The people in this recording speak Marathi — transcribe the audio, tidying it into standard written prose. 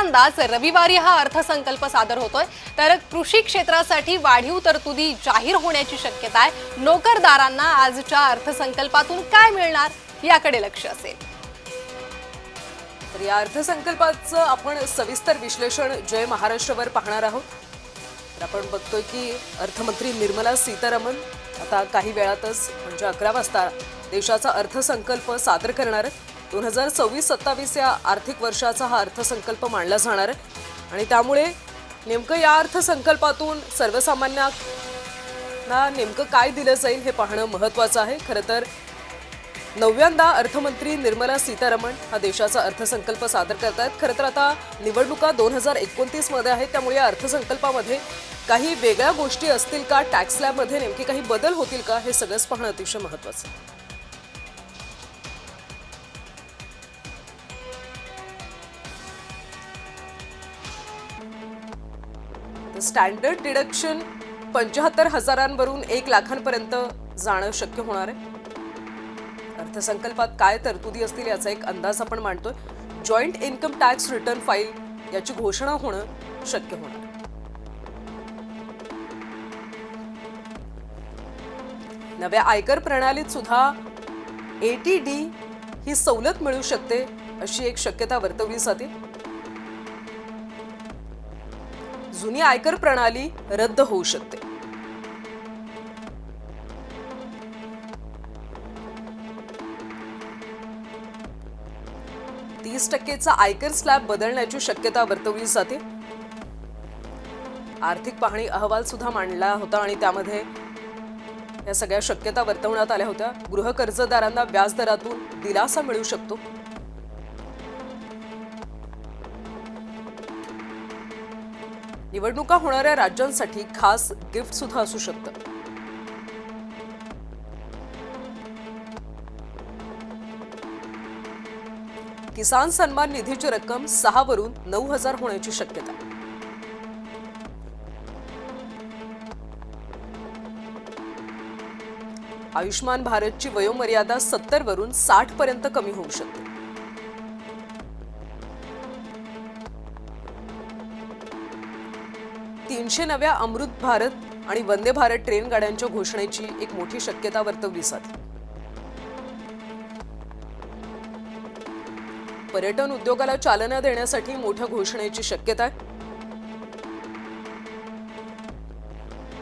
पहिल्यांदाच रविवारी हा अर्थसंकल्प सादर होतोय, तर कृषी क्षेत्रासाठी वाढीव तरतुदी जाहीर होण्याची शक्यता आहे। नोकरदारांना आजच्या अर्थसंकल्पातून काय मिळणार याकडे लक्ष असेल। तर या अर्थसंकल्पाचं आपण सविस्तर विश्लेषण जय महाराष्ट्रवर पाहणार आहोत। तर आपण बघतोय की अर्थमंत्री निर्मला सीतारामन आता काही वेळातच म्हणजे 11 वाजता देशाचा अर्थसंकल्प सादर करणार आहेत। 2026-27 या आर्थिक वर्षाचा हा अर्थसंकल्प मांडला जाणार आहे आणि त्यामुळे नेमकं या अर्थसंकल्पातून सर्वसामान्यांना नेमकं काय दिलं जाईल हे पाहणं महत्त्वाचं आहे। खरं तर नव्यांदा अर्थमंत्री निर्मला सीतारामन हा देशाचा अर्थसंकल्प सादर करतायत। खरं तर आता निवडणुका 2029 मध्ये आहेत, त्यामुळे या अर्थसंकल्पामध्ये काही वेगळ्या गोष्टी असतील का, टॅक्स स्लॅबमध्ये नेमके काही बदल होतील का, हे सगळंच पाहणं अतिशय महत्त्वाचं आहे। स्टँडर्ड डिडक्शन 75,000वरून 1 लाखांपर्यंत जाणं शक्य होणार आहे। अर्थसंकल्पात काय तरतुदी असतील याचा एक अंदाज आपण मांडतोय। Joint income tax return file याची घोषणा होणं शक्य होणार आहे। नव्या आयकर प्रणालीत सुद्धा ATD ही सवलत मिळू शकते अशी एक शक्यता वर्तवली जाते। जुनी आयकर प्रणाली रद्द होऊ शकते। %30चा आयकर स्लॅब बदलण्याची शक्यता वर्तवली जाते। आर्थिक पाहणी अहवाल सुद्धा मांडला होता आणि त्यामध्ये या सगळ्या शक्यता वर्तवण्यात आल्या होत्या। गृह कर्जदारांना व्याजदरातून दिलासा मिळू शकतो। निवडणुका होणाऱ्या राज्यांसाठी खास गिफ्ट सुद्धा असू शकतं। किसान सन्मान निधीची रक्कम 6 वरून 9,000 होण्याची शक्यता। आयुष्मान भारतची वयोमर्यादा 70 वरून 60 पर्यंत कमी होऊ शकते। 300 नव्या अमृत भारत आणि वंदे भारत ट्रेन गाड्यांच्या घोषणेची एक मोठी शक्यता वर्तवली जाते। पर्यटन उद्योगाला चालना देण्यासाठी मोठ्या घोषणेची शक्यता आहे।